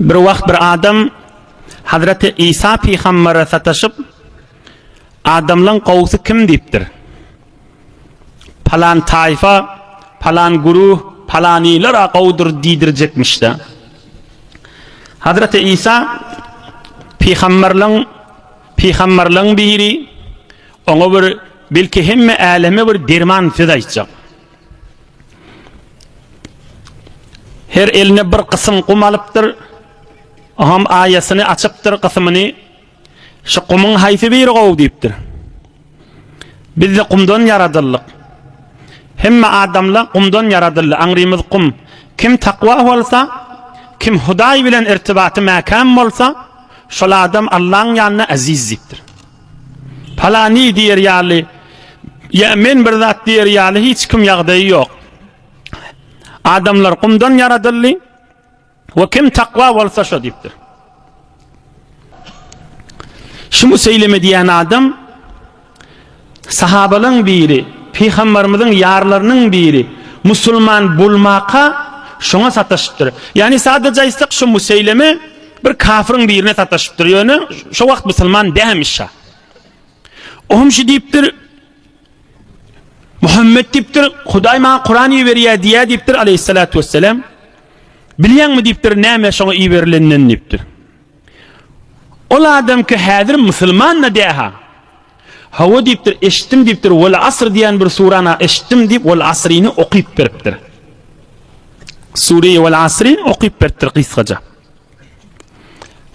Bir wagt bir adam Hazreti İsa peygambere sataşıp adamlan qowsy kim dipdir? Falan tayfa, falan guruh, falaniler qowdur didirjekmiş de. Hazreti İsa peygamberlerin biri, ona bir belki hemme aleme bir derman fidaýjak. Her eline bir kısım kum alıptır, aham ayasını açıptır kısmını, şu kumun hayfi bir qow dipdir. Biz de kumdan yaradyllyk. Hemme adamlar kumdan yaradyldy. Angrymyz kum. Kim takwa bolsa, kim Hudaý bilen irtibaty makam bolsa, şol adam Allah'ın ýanyna aziz dipdir. Palani diýer ýaly, ya men bir zat diýer ýaly hiç kim ýagdaýy ýok. Adamlar kumdan yaradyldy we kim takwa bolsa şo dipdir. Şu Musaylime diýen adam sahabalyň biri, peygamberimizin ýarlarynyň biri, musulman bolmaka şoňa sataşypdyr. Yani sadece aýtsak şu Musaylime bir kafirin birine sataşypdyr. Ýöne şo wagt musulman dämişä. Ohum şu diýipdir, Muhammed diýipdir, Hudaý maňa Qur'an ýeberýär diýär diýipdir aleyhissalatu vesselam. Bilýärmi diýipdir, näme şoňa ýeberilenini diýipdir. Ol adam ki häzir musulman na diýha. Hawa diýipdir, eşitdim diýipdir, wal asr diýen bir surana eşitdim diýip wal asryny okyp beripdir. Sure wal asri okyp beripdir kysgaça.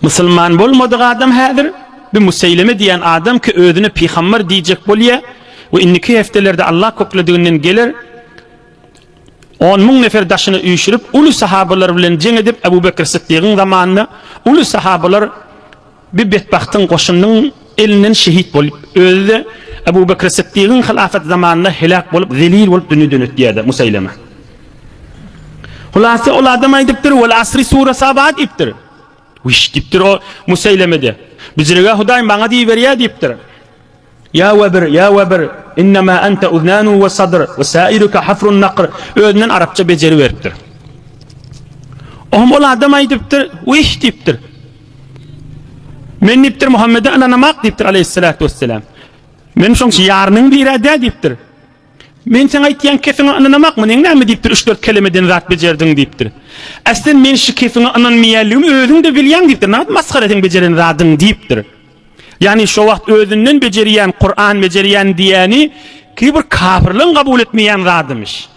Musulman bolmadyk adam häzir bir Musaylime diýen adam ki özüni peýgamber diýjek bolýar. Ve inniki heftelerde Allah kokladygynyň gelir 10.000 nefer daşyny üýşürip uly sahabalar bilen jeň edip Ebu Bekir Siddiqyň zamanyny uly sahabalar bir betbahtyň goşunynyň elininden şehit bolup öldü. Ebu Bekir Siddiqyň hilafet zamanyna helak bolup zelil bolup dünýeden ötdüýärdi Musaylime. Hulasa ol adam aýdypdyr, "Wal asri surasy abad" diýipdir. Wiş diýipdir o Musaylimede. Bizirge Hudaý maňa diýberýär diýipdir. Ya webir, innama anta udnanu ve sadr ve sairuka hafrun naqr. Özünden Arapça beceri veripdir. Ohum ol adam aýdypdyr, "Wiş" diýipdir. Men diýipdir Muhammed'e ananamak diýipdir aleyhissalatu vesselam. Men şoň ýarynyň biri ede diýipdir. Men sen aýtýan kefiňe ananamakmy? Näme diýipdir 3-4 kelimeden zat bejerdiň diýipdir. Aslen men şu kefiňe ananmaýarlygym özüň de bilýän diýipdir. Näme maskara eden bejeren zadyň diýipdir. Yani şu wagt özünden beceriyen, Kur'an beceriyen diýeni ki bir kafirliň kabul etmeýän zadymış.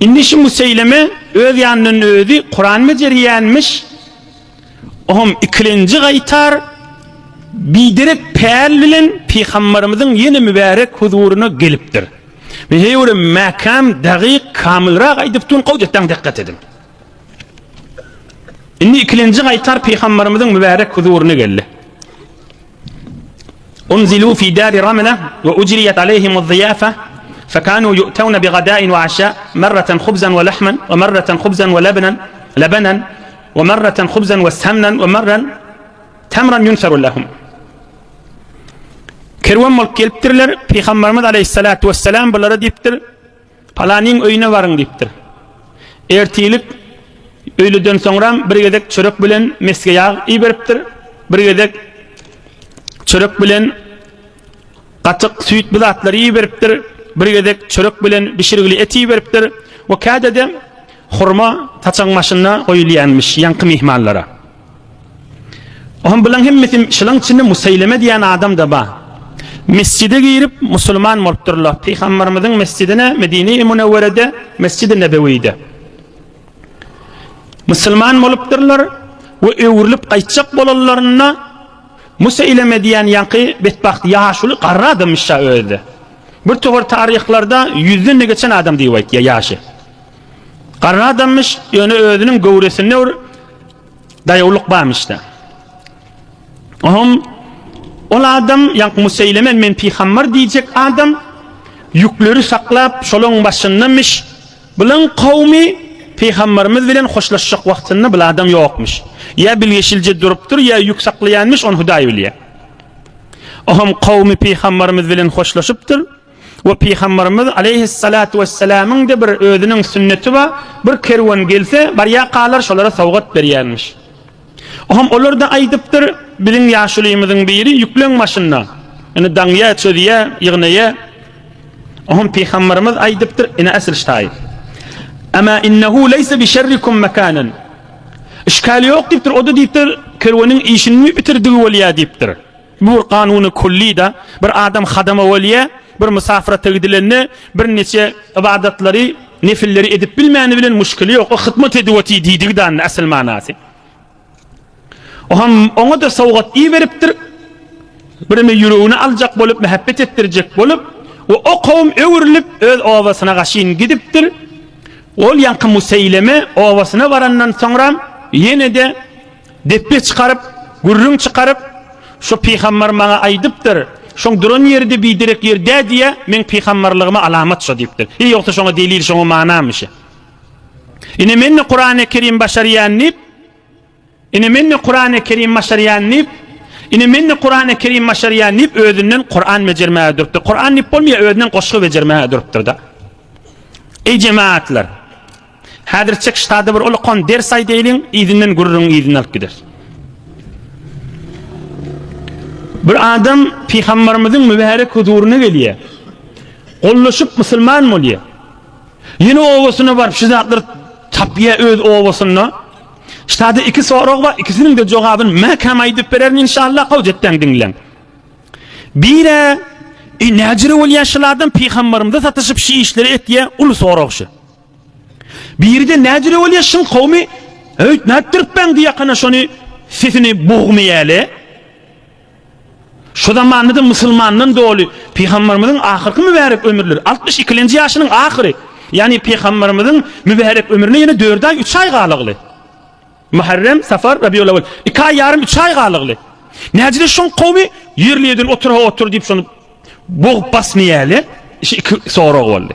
Indi şu Musaylime öz ýanynyň özü Kur'an beceriýänmiş. Ohum ikinji gaýtar bidirek päl bilen peýgamberimiziň ýene mübarek huzuryna gelipdir. Ve heýure makam dagyk kamilra gaýdyp tun gowjatdan dikkat edin. Indi ikinji gaýtar peýgamberimizin mübarek huzuryna geldi. Unzilu fi dar Ramla ve ujriyat alayhim az-ziyafa فكانوا يؤتون بغداء وعشاء مرة خبزا ولحما ومرة خبزا لبنا ومرة خبزا وسمنا ومرة تمرا ينثر لهم. Kerwan bolup gelipdirler, Peygamberimiz aleyhissalatu vesselam bulara diýipdir, "Palanyň öýüne baryň" diýipdir. Ertilik öýleden soňra bir gedek çörek bilen meske ýag iýberipdir, bir gedek çörek bilen gatyk süýt bilatlary iýberipdir, bir gedek çörek bilen bişirgili et iýberipdir. We kadede hurma taçaň maşyna goýulýanmış ýanky mehmanlara. Ohum bilen hemmeti şolaň içinde Musaylime diýen adam da bar. Mescide girip musulman bolupdyrlar. Peygamberimizin mescidine Medine-i Munawwarada, Mescid-i Nebewi'de. Musulman bolupdyrlar we öwrülip gaýtjak bolanlaryna Musaylime diýen ýanky betbaht ýaşuly garry adamyş öýdi. Bir togur taryhlarda 100-den geçen adam diýip aýtdy ýaşy. Garry adamyş, ýöne özüniň gowresine daýawlyk barmyşda. Ohum ol adam ýanky Musaylime men peýgamber diýjek adam ýükleri saklap şolaň başyndamış. Bilen kawmy Peygamberimiz bilen hoşlaşjak wagtynda bu adam ýokmuş. Ya bil yeşilje durupdyr, ya ýük saklaýanmyş, onu Hudaý bilýär. Ohum kawmy Peygamberimiz bilen hoşlaşypdyr. Ve Peygamberimiz aleyhissalatu vesselam'ın da bir özünün sünneti var. Bir kervan gelse barya qalar şolara sowgat berýärmiş. Oham olar da aýdypdyr, biziň ýaşulymyzyň biri ýüklen maşynna. Yani daňya çödiýe, ýygnaýa. Oham Peygamberimiz aýdypdyr, ine asl şaýy. Ama innehu leysa bi şerrikum makanan. İşkali ýok diýipdir, o da diýipdir, kerwanyň işini bitirdi bolýar diýipdir. Bu kanuny kulli da bir adam hadama bolýar, bir musafira tegdilenni, bir neçe ibadatları, nefilleri edip bilmäni bilen müşkili ýok. O hyzmat edýäti diýdigdan asl manasy. Oham oňa da sowgat beripdir. Birine ýüregini aljak bolup, mehabbet ettirjek bolup, o kawm öwürilip öz owasyna gaşyn gidipdir. Ol ýanky Museyleme owasyna barandan soňra ýene de deppe çykaryp, gurrun çykaryp, şu Peygamber maňa aýdypdyr. Şoň duran ýerde bidirek ýerde diýe men peýgamberligime alamat şo diýipdir. Ýoksa şoňa delil, şoňa manamyşy. Ine menne Kur'an-ı Kerim başarýanyp, ine menne Kur'an-ı Kerim başarýanyp, ine menne Kur'an-ı Kerim başarýanyp özünden Kur'an mejermäge durupdyr. Kur'an nip bolmaýa özünden goşgy mejermäge durupdyr da. Ey cemaatler, häzir çykşda bir ulkan ders aýdylyň, izinden gurrun izini alyp gider. Bir adam Peygamberimizin mübarek huzuruna gelýär. Gollaşyp musulman bolýar. Ýene owasyna barıp şu zatlar tapýa öz owasyna. Ştada iki sorag bar, ikisiniň de jogabyny mäkem aýdyp bererin inşallah gowjetden diňlen. Bire näjire bolýaşlardan Peygamberimize satışyp şu işleri etýär, ulu soragşy. Biride näjire bolýaşyň kowmy, "Öýt nätirip ben diýe kana şonu sesini boğmaýaly." Şu zamanda musulmanın dolu Peygamberimizin ahirki mübarek ömürleri 62-nji ýaşynyň ahyry. Yani Peygamberimizin mübarek ömrüne ýene 4 ay 3 ay galygly. Muharrem, Safar, Rabiul Awwal 2 ay ýarym 3 ay galygly. Näjide şoň kowmy ýerlerden otur diýip şonu boğup basmaýaly. Iki sorag boldy.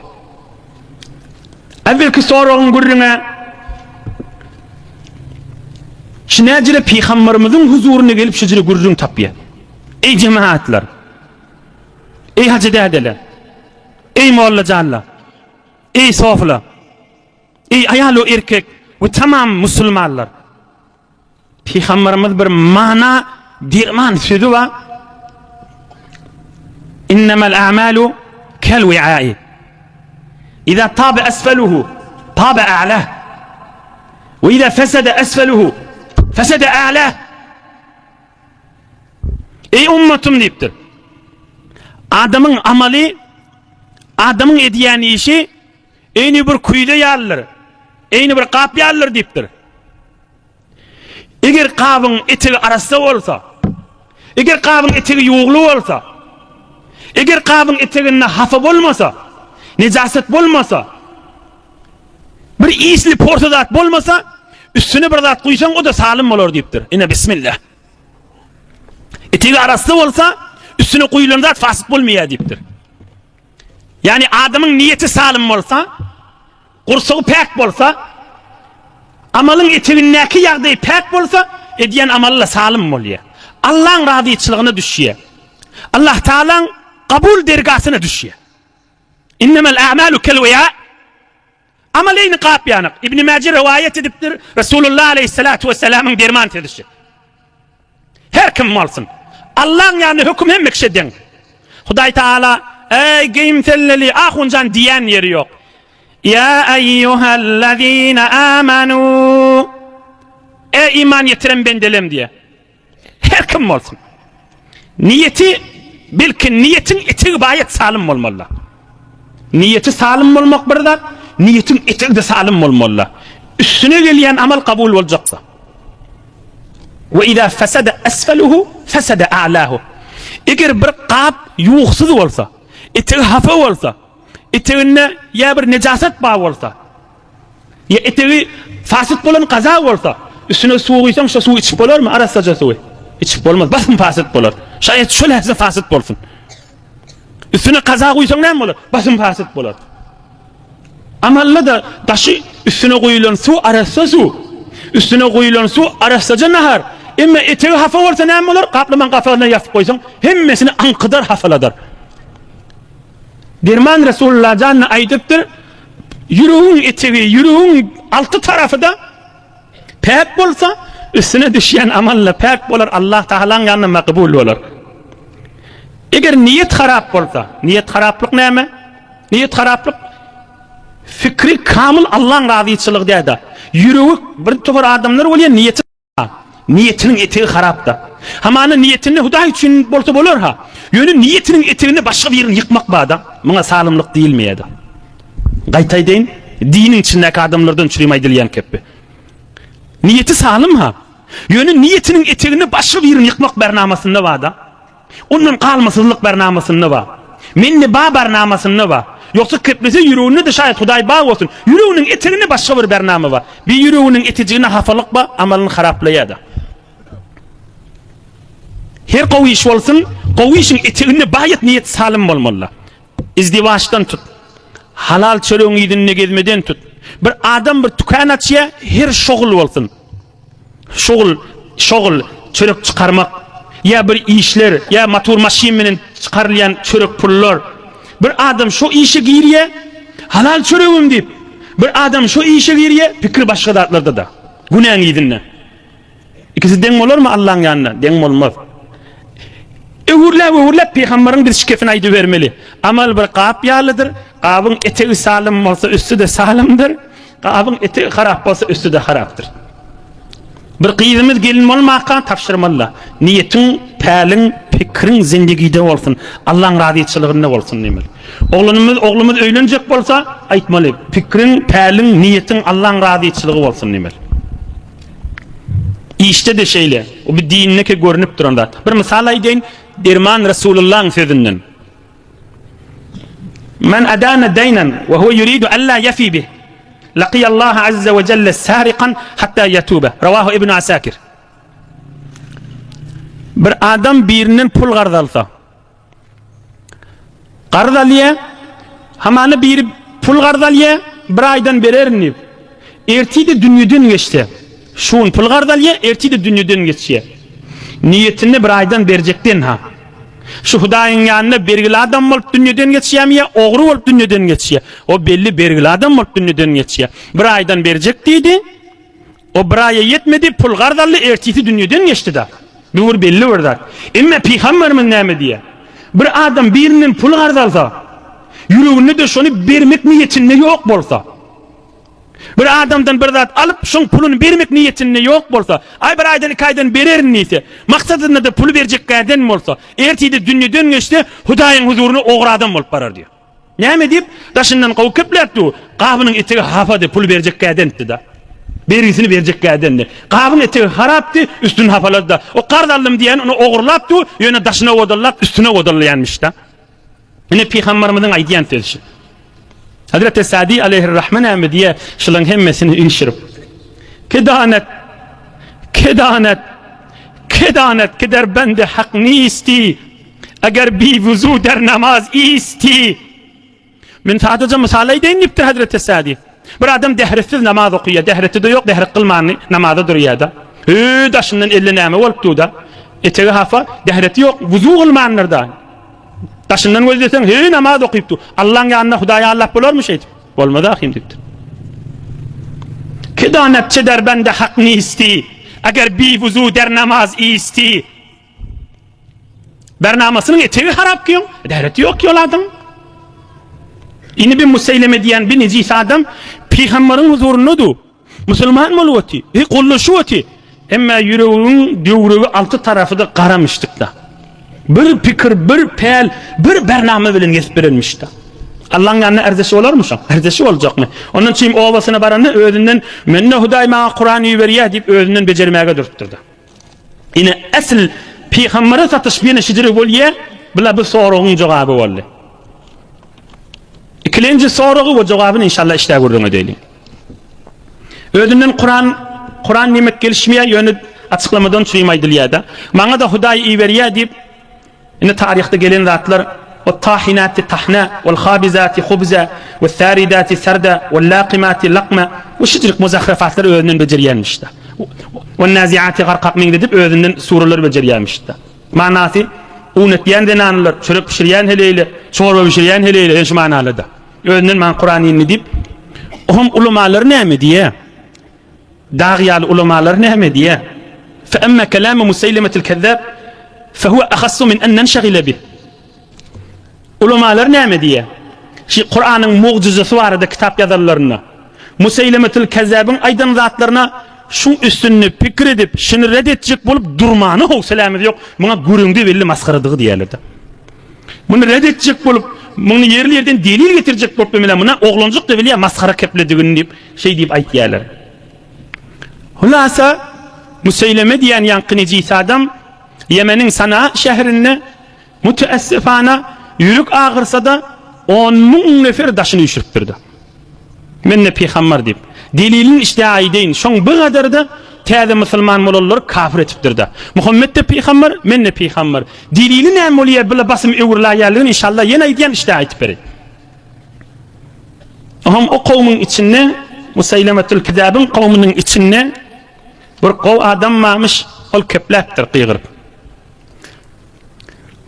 Awvelki soragyň gurruna şinäjire Peygamberimizin huzuruna gelip şejire gurrun tapýar. Ey cemaatler, ey hacı dedeler, ey mollacanlar, ey soflar, ey ayalo erkek ve tamam musulmanlar. Peygamberimiz bir mana dirman sözü var. İnnemel a'malu kel wi'a'i. İza tabe asfaluhu, tabe a'lah. Ve iza fesede asfaluhu, fesede a'lah. Ey ummetim diýipdir. Adamyň amaly, adamyň edýän işi eýni bir kuýda ýalyr, eýni bir gap ýalyr diýipdir. Eger gabyň etigi arasda bolsa, eger gabyň etigi ýugly bolsa, eger gabyň etiginde hafa bolmasa, nejasat bolmasa, bir isli portadat bolmasa, üstüne bir zat guýsaň o da salim bolar diýipdir. Ine bismillah. Etigi arasda bolsa, üstüne guýulan zat fasyk bolmaýar diýipdir. Yani adamyň niyeti salim bolsa, gursugy pek bolsa, amalyň etigindäki ýagdaý pek bolsa, edýän amalla salim bolýar. Allahyň razyçylygyna düşýär. Allah Taalaň kabul dergasyna düşýär. Innemel a'malu kel wi'a. Amalyny gapýanyk. İbn Majah riwayet edipdir. Resulullah aleyhissalatu vesselam'ın derman edişi. Her kim malsın. Allah'ın yani hüküm hem mekşeden. Huday Taala ey gimtelleli ahuncan diyen yeri yok. Ya eyyuhellezine amanu. Ey iman yetiren bendelem diye. Her kim malsın. Niyeti bilkin niyetin eti bayet salim olmalı. Niyeti salim olmak bir zat, niyetin eti de salim olmalı. Üstüne gelen amel kabul olacaksa. Ve izâ fesede esfeluhu fesede a'lahu. Eger bir qap yuğsuz bolsa, eti hafa bolsa, etiginde ya bir nejasat bar bolsa, ya etigi fasit bolan qaza bolsa, üstüne su guýsaň şu su içip bolarmy? Arasaja suwy. İçip bolmaz, basın fasit bolar. Şayet şu lehze fasit bolsun. Üstüne qaza guýsaň näme bolar? Basın fasit bolar. Amalla da daşy üstüne guýulan su arasa su. Üstüne guýulan su arasaja nahar. Emme etigi hafa bolsa näme bolar? Gaplaman gafalarına ýasyp goýsaň, hemmesini anqydar hafaladar. Derman Resulullah canına aydıptır. Yüreğin etegi, yüreğin altı tarafı da pek bolsa üstüne düşen amalla pek bolar, Allah Teala'nın yanına makbul olur. Eğer niyet harap bolsa, niyet haraplık neyme? Niyet haraplık fikri kamil Allah'ın razıyçılığı deydi. Yüreği bir tufar adamlar oluyor, niyetinin eteği harap da. Hamana niyetini Huday için bolsa bolur ha. Yönü niyetinin eteğini başka bir yerini yıkmak bağda. Buna sağlamlık değil miydi? Gaytay deyin, dinin içindeki adamlardan çürümeyi dileyen kepi. Niyeti sağlam ha. Yönü niyetinin eteğini başka bir yerini yıkmak bernamasında var da. Onun kalmasızlık bernamasında var. Menni bağ bernamasında var. Yoksa keplese yüreğini de şayet Huday bağ olsun. Yüreğinin eteğini başka bir bernama var. Bir yüreğinin eteceğine hafalık var, amalını haraplayadı. Her kovu iş olsun, kovu işin eteğini bayat niyet salim olmalı. İzdivaçtan tut. Halal çörüğün idinine gezmeden tut. Bir adam bir tükan açıya her şoğul olsun. Şoğul, çörük çıkarmak. Ya bir işler, ya motor maşininin çıkarılan çörük pullar. Bir adam şu işe giriye, halal çörüğüm deyip. Bir adam şu işe giriye, fikri başka dağıtlarda da. Günahın idinine. İkisi denk olur mu Allah'ın yanına? Denk olmaz. Öğürle peygamberin bir şikefine aydı vermeli. Amal bir kağıp yağlıdır. Kağıbın eteği sağlam olsa üstü de sağlamdır. Kağıbın eteği harap olsa üstü de haraptır. Bir kıyımız gelin olmaktan tavşırmalı. Niyetin, pälin, fikrin zindagide olsun. Allah'ın razıyçılığında olsun demeli. Oğlumuz öylenecek bolsa aytmalı. Fikrin, pälin, niyetin Allah'ın razıyçılığı olsun demeli. İşte de şeyle, o bir dinine ki görünüp duranda. Bir misal aydeyin, Derman Resulullah'ın sözünden. Men adana deynen ve huve yuridu alla yafi bih. Laqiyallaha azze ve celle sariqan hatta yatube. Ravahu İbn Asakir. Bir adam birinin pul gardalsa. Gardalya, hamanı bir pul gardalya bir aydan bererini. Ertiydi dünyadan geçti. Şun pul gardalya ertiydi dünyadan geçti. Niyetini bir aydan verecektin ha. Şu Hudayın yanına bergili adam olup dünyadan geçiyor ya, oğru olup dünyadan geçiyor. O belli bergili adam olup dünyadan geçiyor. Bir aydan verecek deydi. O bir aya yetmedi, pul gardallı ertiydi dünyadan geçti da. Bir belli orada. Ama Peygamberimiz ne diye? Bir adam birinin pul gardalsa, yüreğinde de şunu vermek niyetinde yok bolsa. Bir adamdan bir zat alıp şun pulunu vermek niyetinde yok bolsa, ay bir aydan iki aydan verer niyeti, maksadında da pulu verecek kadar mı olsa, ertiydi dünyadan geçti, Hudayın huzurunu oğru adam olup barar diyor. Ne mi deyip, taşından kovu köplerdi, kabının eteği hafadı, pulu verecek kadar da. Vergisini verecek kadar da. Kabının eteği haraptı, üstünü hafaladı da. O kardallım diyen onu oğurlattı, yöne taşına odallat, üstüne odallayanmış da. Yine Peygamberimizin aydiyen telişi. Hazreti Sadi aleyhirrahman emri diye şunun hemmesini inşirip kedanet keder bende hak nisti eğer bir vuzu der namaz isti min sadece misal deyin niptir Hazreti Sadi bir adam dehretsiz namaz okuyor dehreti de yok dehret kılmanı namazda duruyor da daşından eline eme olup da eteği hafa dehreti yok vuzu kılmanırda taşından göz desen hey namaz okuyuptu. Allah'ın yanına Hudaya Allah bulur mu şeydi? Olmadı ahim diptir. Kedanet çeder bende hak ni isti. Eğer bir vuzu der namaz isti. Bernamasının eteği harap kiyon. Dehreti yok ki oladın. İni bir Museyleme diyen bir necis adam Peygamberin huzurunudu. Müslüman mı oluvati? Kollaşuvati. Ama yüreğinin dövruğu altı tarafı da karamıştık da. Bir fikir, bir pel, bir bername bilen geçirilmiş de. Allah'ın yanına erzesi olur mu? Erzesi olacak mı? Onun için o ovasına baranı özünden menne Huday ma Kur'an'ı veriyor deyip özünden becermeye dürttürdü. Yine asıl Peygamber'e satışmayan şidiri oluyor, bila bir soruğun cevabı oldu. İkinci soruğu ve cevabını inşallah işte gördüğünü değilim. Özünden Kur'an nimet gelişmeye yönü açıklamadan çürümeyi diliyada. Bana da Huday'ı veriyor deyip yine tarihte gelen zatlar والطاحنات طحنا والخابزات خبزا والثاردات سردا واللاقمات لقما وشترك مزخرفاتlar özünden beceryenmiş de. والنازعات غرقا min dedip özünden suralar beceryenmiş de. Manası unet yendenanlar, çörek pişirýän heleyle, çorba pişirýän heleyle eş manalada. Özünden man Kur'anyny dip, ohum ulamalar näme diýe? Dağyal ulamalar näme diýe? Fa amma kalamu Musaylimatul Kezzab fa huwa akhassu min an nanshagila bih. Ulamalar näme diýe? Şi Kur'anyň mucizesi barada kitap ýazarlaryna, Musaylimatul Kezzab'ın aydın zatlaryna şu üstünni pikir edip, şunu reddetjek bolup durmany howsalamy ýok. Muňa görüňdi belli maskaradygy diýerler. Muny reddetjek bolup, muny yerli yerden delil getirjek bolup bilen muňa oglanjak diýip ýa maskara kepledigini diýip şey diýip aýtýarlar. Hulasa Musaylime diýen ýankynyjy adam Yemen'in Sana şäherinde müteessifana ýürek agyrsa da 10.000 nefer daşyny üşüripdirdi. Menne peýgamber diýip delilin iştiaýdyň şoň bu gadar da täze musulman bolanlar kafir etipdirdi. Muhammed de peýgamber, menne peýgamber. Delili näme bolýar bila basym öwürläýärligini inşallah ýene aýdýan iştiaýyp berýär. Aham o kavmin içinde Musaylimatul Kezzab'ın kavminin içinde bir qaw adam varmış, ol kepläpdir qygyryp.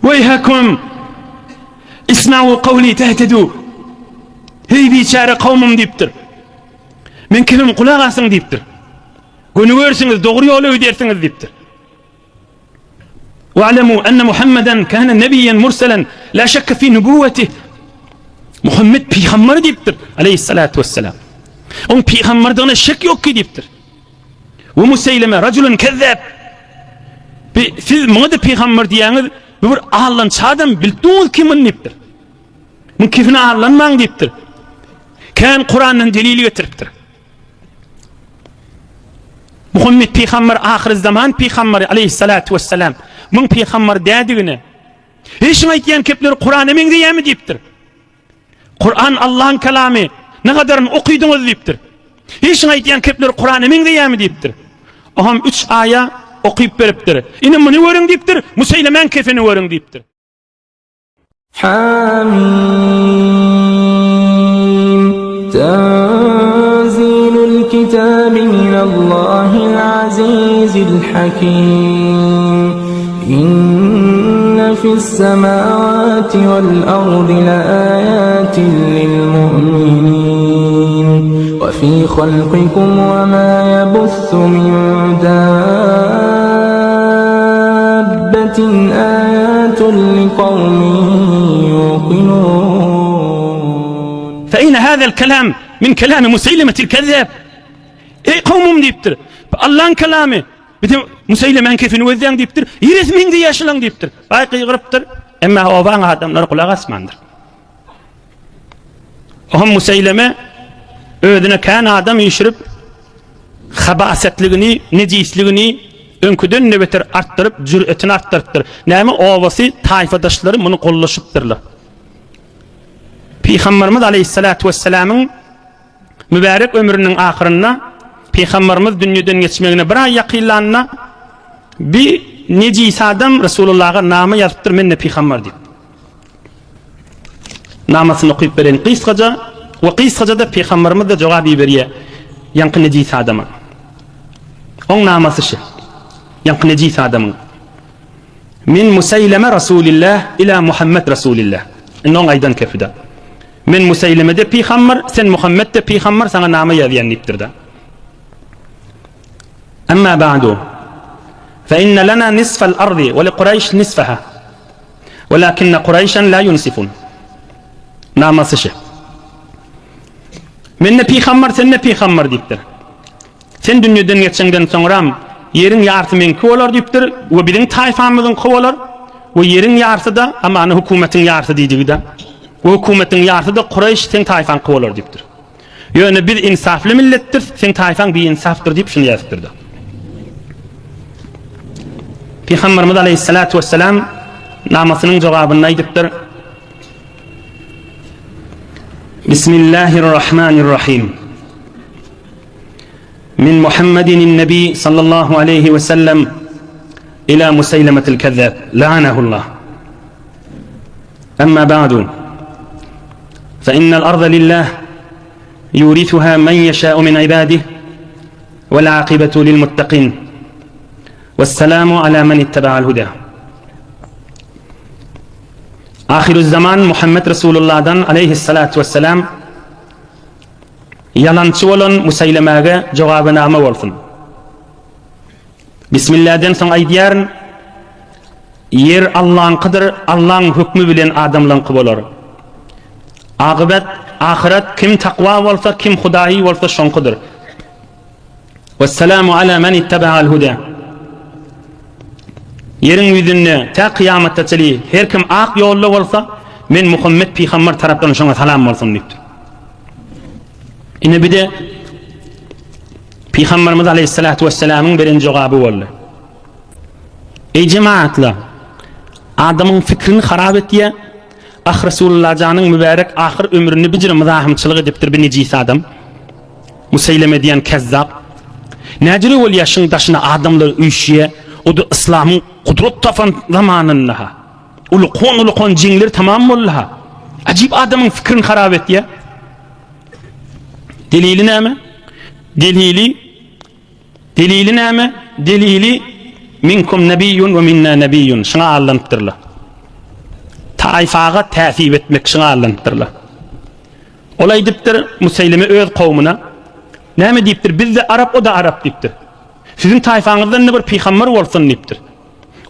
Weyhakum isma'u qawli tahtadu. Hey biçare kavmim diýipdir. Men kirim kulak asyň diýipdir. Göni görsiňiz dogry ýoly ödersiňiz diýipdir. Wa'lamu anna Muhammadan kana nabiyyan mursalen la şakka fi nubuwwatihi. Muhammed peýgamber diýipdir aleyhissalatu vesselam. On peýgamberdigine şek ýok ki diýipdir. Ve Musaylime raculun kezzab. Siz muňa da peýgamber diýäňiz bir ahlançy adam bildiňiz kimin diýipdir. Men kifine ahlanmaň diýipdir. Kan Kur'an'ın delili getiripdir. Muhammed peýgamber ahir zaman peýgamberi aleyhissalatu vesselam. Muň peýgamber dädigine hiç aýtýan kepler Kur'any men diýämi diýipdir. Kur'an Allah'ın kelami. Ne kadarını okuydunuz diýipdir. Hiç aýtýan kepler Kur'any men diýämi diýipdir. Aham 3 aya okuyup beripdir. Ine muny görüň diýipdir. Musaylimen kefini görüň diýipdir. Hamim Tanzilul kitabi minallahil azizil hakim. İnne fissemâvâti vel ardi leâyâtin lilmu'minin ve fî halqikum ve mâ yebussu min dâbbetin âyâtun liqavmin yuqinûn. فأين هذا الكلام من كلام مسيلمة الكذاب؟ Ey kavmim diýipdir. Allah'ın kelami. Bizim Musaylimen kefini özleň diýipdir. Ýeres men diýip ýaşalan diýipdir. Baý qygyrypdyr. Emma owaň adamlar kulak asmandyr. Oham Musaylime özüne kan adam ýüşürip habasatligini, nejisligini öňküden nebeter artdyryp, jüretini artdyrypdyr. Näme owasy taýfadaşlary muny gollaşypdyrlar. Peýgamberimiz aleyhissalatu vesselam'ın mübarek ömrünün ahirinde Peygamberimiz dünýeden geçmegine bir ay ýakynlanyna bir nejis adam Resulullah'a nama ýazypdyr, menne peýgamber diýip. Namasyny okyp beren qysgaja we qysgaja da Peygamberimiz de jogap berýär. Ýanky nejis adama. Oň namasy şu. Ýanky nejis adamyň. Min Musaylime Rasulillah ila Muhammed Rasulillah. Oň aýdan kefida. Men Musaylime de peýgamber, sen Muhammed de peýgamber, sana nama ýazýan diýipdir da. أما بعد فإن لنا نصف الأرض ولقريش نصفها ولكن قريشا لا ينصفون. نامسشه من peýgamber sen peýgamber diýipdir. Sen dünýeden geçenden soňram ýeriň ýarty menki bolar diýipdir. We biziň taýfamyzyň bolar. We ýeriň ýarty da ama ana hökümetiň ýarty diýdigi da. We hökümetiň ýarty da Qurayş sen taýfan bolar diýipdir. Ýöne biz insafly milletdir, sen taýfan bir insafdyr diýip şunu ýazypdyr da. Peygamberimiz aleyhissalatu vesselam namasynyň jogabyny aýdypdyr. Bismillahirrahmanirrahim. Min Muhammedin nabi sallallahu aleyhi ve sellem ila Musaylimatul Kezzab la'anahullah. Amma ba'du fa innal arda lillah yurithuha man yasha'u min ibadihi wal 'aqibatu lil muttaqin. والسلام على من اتبع الهدى. Ahirüzzaman Muhammed Resulullah'dan aleyhissalatu vesselam yalançı olan Musayleme'ge cevabınama olsun. Bismillah'den son aydiyarın yer Allah'ın kıdır, Allah'ın hükmü bilen adamlan kıbolar. Ağıbet, ahiret kim takva olsa, kim hudayi olsa şonkudur. Vesselamu ala men ittaba'al huda. Yerin yüzünde ta kıyamette çeli her kim ak yollu olsa men Muhammed Peygamber taraftan şona salam olsun deyipti. Ine bir de Peygamberimiz aleyhissalatu vesselam'ın birinci cevabı oldu. Ey cemaatla adamın fikrini harap ettiye ah Resulullah canın mübarek ahir ömrünü bir mızahimçılık ediptir bir necis adam. Musayleme diyen kezzab. Neciri ol yaşın taşına adamlar üşüye o da İslam'ın kudret tafan zamanında. Ulukon cinler tamam ollaha. Acib adamın fikrini harap ettiye. Delili ne mi? Delili ne mi? Delili minkum nebiyyun ve minna nebiyyun. Şuna allanıptırlar. Taifaga tafib etmek şuna allanıptırlar. Olay diptir Musayleme öz kavmuna. Ne mi deyiptir? Biz de Arap, o da Arap deyiptir. Sizin tayfanızdan ne bir peygamber olsun deyiptir.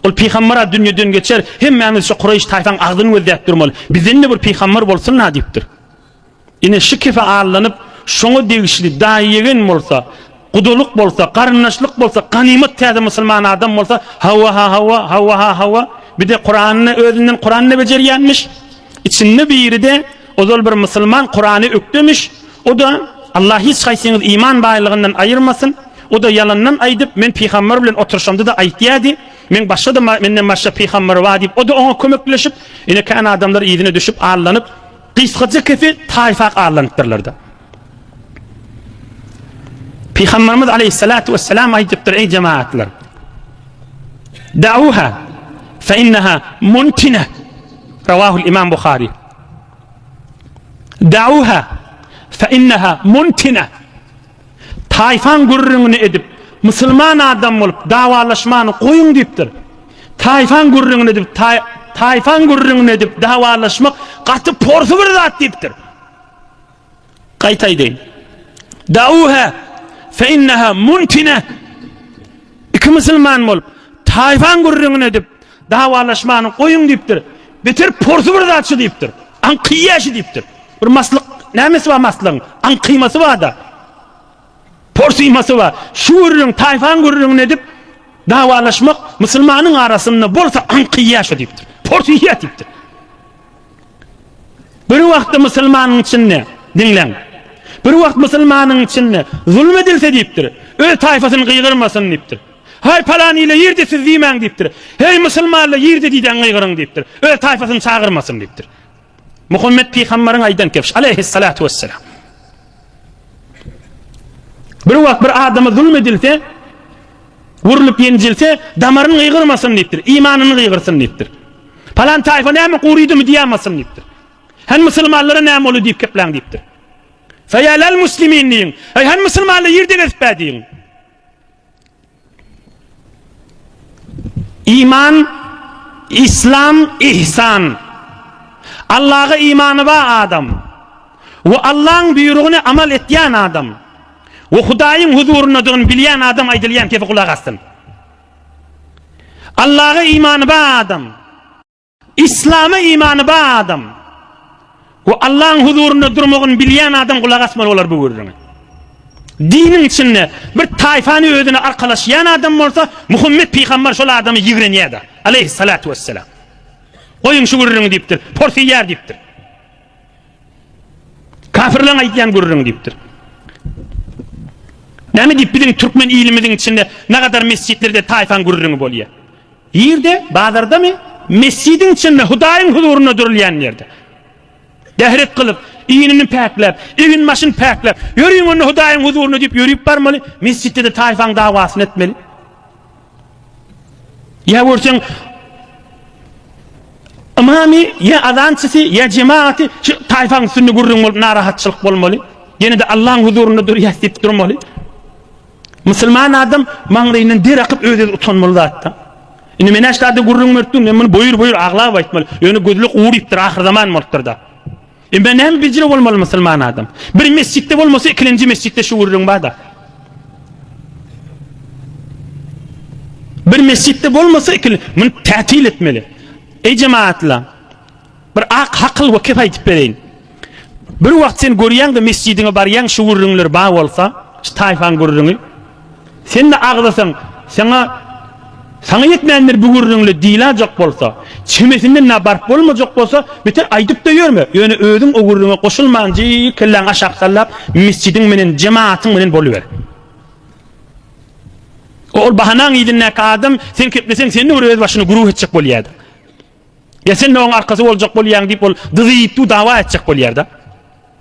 Ol peygambera dünyadan geçer. Hemmemiz şu Kureyş tayfan ağzını özdeyip durmalı. Bizden ne bir peygamber olsun ne deyiptir. Yine şu kife ağırlanıp şunu değişli, dahiyen olsa, kuduluk bolsa, karınlaşlık bolsa, ganimet teyze Müslüman adam bolsa, hava. Bir de Kur'an'ını özünden Kur'an'ını beceriyenmiş. İçinde biri de o da bir Müslüman Kur'an'ı öktümüş. O da Allah hiç kayseniz iman bağlılığından ayırmasın. O da yalandan aydıp men peygamber bilen oturuşamda da aytiyadi. Men başka da menden başka peygamber var deyip o da ona kömekleşip yine kan adamlar iyidine düşüp ağırlanıp kıskıcı kefi taifak ağırlanıptırlardı. Peygamberimiz aleyhissalatu vesselam aytıptır ey cemaatler. Da'uha fe inneha muntina. Ravahul İmam Bukhari. Da'uha fe inneha muntina. Taifan gurrunu edip Müslüman adam olup davalaşmanı koyun deyiptir. Taifan gurrunu edip davalaşmak katı porsu bir zat deyiptir. Qaytay deyin. Da'uha fe inneha muntina. İki Müslüman olup taifan gurrunu edip davalaşmanı koyun deyiptir. Bitir porsu bir zatçı deyiptir. Anqiyaşı deyiptir. Bir maslık nemesi var maslığın? Anqiyması var da. Porsuyması var. Şu ürün, tayfan ürün edip davalaşmak Müslümanın arasında bolsa anqiyaşı deyiptir. Porsuyya deyiptir. Bir vakti Müslümanın içinde dinlen. Bir vakti Müslümanın içinde zulmedilse deyiptir. Öyle tayfasını kıygırmasın deyiptir. Hay palaniyle yerde siz diymen deyiptir. Hey Müslümanla yerde diyden kıygırın deyiptir. Öyle tayfasını çağırmasın deyiptir. Muhammed Peygamber'in aydan kefş aleyhissalatu vesselam. Bir vakit bir adama zulmedilse, vurulup yenicilse damarını kıygırmasın deyiptir. İmanını kıygırsın deyiptir. Falan tayfa ne mi kuruydu mu diyemasın deyiptir. Hen Müslümanlara ne mi olu deyip keplen deyiptir. Feyalel muslimin deyin. Hen Müslümanla yerde kesbe deyin. İman, İslam, ihsan. Allah'a imanı var adam. Ve Allah'ın buyruğunu amal ettiyen adam. Ve Hudayın huzuruna dön bilen adam aydılayan kefe kulak astın. Allah'a imanı var adam. İslam'a imanı var adam. Ve Allah'ın huzuruna durmağın bilen adam kulak asmalı olar bu buyruğunu. Dinin içinde bir tayfanı ödüne arkadaşlayan adam olsa Muhammed Peygamber şöyle adamı yigreniyedi. Aleyhissalatu vesselam. Koyun şu gururunu deyiptir. Porsiyer deyiptir. Kafirlerin aytlayan gururunu deyiptir. Ne mi deyip bizim Türkmen ilimizin içinde ne kadar mescitlerde tayfan gururunu boluyor. Yerde, bazarda mı? Mescidin içinde Hudayın huzuruna durulayan yerde. Dehret kılıp, iğnini peklep, evin başını peklep, yürüyün onu Hudayın huzuruna deyip yürüyüp varmalı. Mescitte de tayfan davasını etmeli. Ya vursun imami ya azançısı ya cemaati şu tayfan sünni gurrun olup narahatçılık olmalı. Yine de Allah'ın huzurunda duruyasıp durmalı. Müslüman adam mağrayının dir akıp öyle utanmalı hatta. Indi men aştadı gurrun mertdim, men buyur ağlap aytmaly. Ýöne gözlük uğrayıpdyr ahir zaman bolupdyr-da. Ben hem bizire bolmaly musulman adam. Bir mescitte bolmasa ikinci mescitte şu gurrun bada. Bir mescitte bolmasa ikinci men ta'til etmeli. Ey cemaatlar, bir hakıl wakif aýtyp bereýin. Bir wagt sen görýäň-de mescidiňe barýaň şu gurrunlar ba bolsa, şu taýfan gurruny, sen de agdasaň, sana yetmeyenler bu gurrunla diýilajak bolsa, çemesinden ne barp bolmajak bolsa, beter aýdyp da ýörme. Ýöne özüň o gurruna goşulmanjy, kelläň aşak sallap, mescidiň menen jemaatyň menen boluber. Ol bahanaň ýedinä kadym, sen ketmeseň seni öz başyny guruh etjek bolýardy. Ya sen de oň arkasy boljak bolýaň diýip ol dyzypdy dawa etjek bolýardy.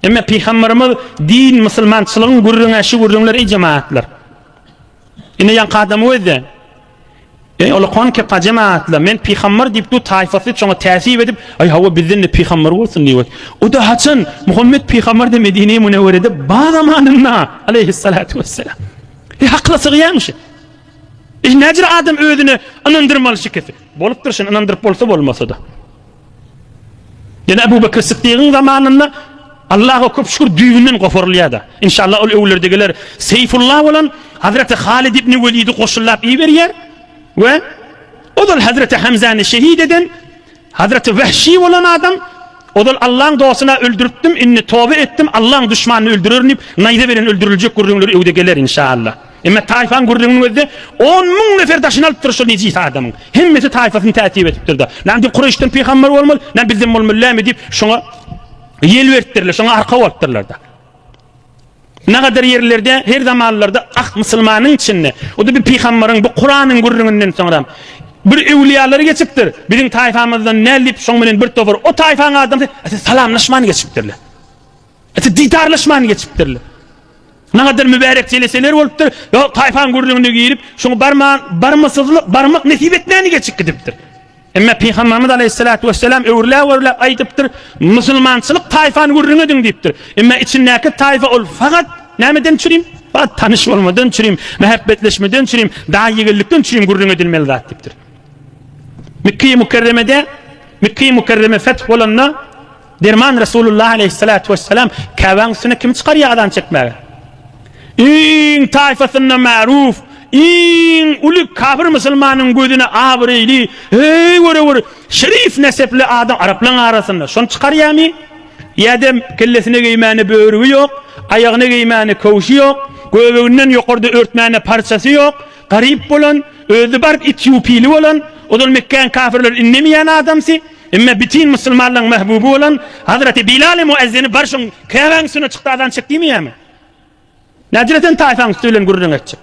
Emma Peygamberimiz din musulmançylygyň gurruna şu gurrunlar ey jemaatlar. Ine ýan kadym özde ol kon ki jemaatlar men Peygamber diýip du taýfasy çoňa täsir edip ay hawa bizden de Peygamber bolsun diýip. O da haçan Muhammed Peygamber de Medine-i Münewwerede ba zamanynda aleyhissalatu vesselam. Haklasy ýaňşy. Näjir adam özüni anandyrmaly şekefi. Bolup durşyn anandyryp bolsa bolmasa da. Ýene Abu Bekir Siddiq'in zamanynda Allah'a köp şükür düýünden gofurlýada. İnşallah ol öwlerdegiler Seyfullah bolan Hazreti Halid ibn Velid'i goşullap iýberýär we odal Hazreti Hamza'ny şehit eden Hazreti Vahşi bolan adam odal Allah'ın dosyna öldürüpdim, inni tövbe etdim, Allah'ın düşmanını öldürürnip naýda beren öldürüljek gurrunlar öwdegeler inşallah. Emma taýfan gurrunun özde 10.000 nefer daşyny alyp turşy nejis adamyň. Hemmeti taýfasyny tätip etipdir da. Näme diýip Kureyşden peýgamber bolmaly, näme bizden bolmaly diýip şoňa ýel beripdirler, şoňa arka bolupdyrlar da. Nägadar ýerlerde, her zamanlarda musulmanyň içinde, o da bir peýgamberiň, bu Kur'anyň gurrunundan soňra bir ewliýalary geçipdir. Biziň taýfamyzdan nädip şoň menen bir topar o taýfaň adam salamlaşmany geçipdirler. Didarlaşmany geçipdirler. Nägadar mübarek çeleseler bolupdyr. Yo taýfan gurrunyny giyirip, şoňa barmak nesip etmäni geçip gidipdir. Emma Peygamberimiz aleyhissalatu vesselam öwrläp aýdypdyr, musulmançylyk taýfan gurrunyň diýipdir. Emma içindäki taýfa ol fakat nämeden çürim? Fakat tanyş bolmadan çürim, mehabbetleşmeden çürim, daha ýigillikden çürim gurruny edilmeli zat diýipdir. Mekke-i Mukerreme feth bolanda derman Resulullah aleyhissalatu vesselam kawaňsyny kim çykarýar adam çekmäge? İň taýfasyna ma'ruf, İň ulyk kafir musulmanyň gözüne abreyli, hey wore şerif nesepli adam Araplaryň arasynda şonu çykarýarmy? Ýa-da kellesine giýmäni böwrügi ýok, aýagyna giýmäni kowşy ýok, göbeginden ýokarda örtmäni parçasy ýok, garyp bolan, özü bar Etiopiýli bolan, odal Mekkeň kafirler innemeýän adamsy, emma bitin musulmanlaryň mahbuby bolan Hazreti Bilal muezzini bar şoň kawaňsyna çykdy adam çekdiýärmi? Näjreten taýfan üstülen gurrun etjek.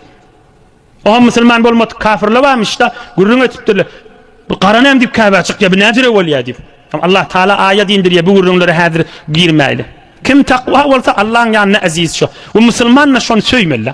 O musulman bolmady kafirler barmy da gurrun etipdirler. Bu garanam diýip Kaaba çykýar, bu näjere bolýar diýip. Allah Taala aýat indirýär bu gurrunlary häzir girmäýli. Kim takwa bolsa Allah'ın ýanyna aziz şu. Bu musulmanna şonu söýmeli.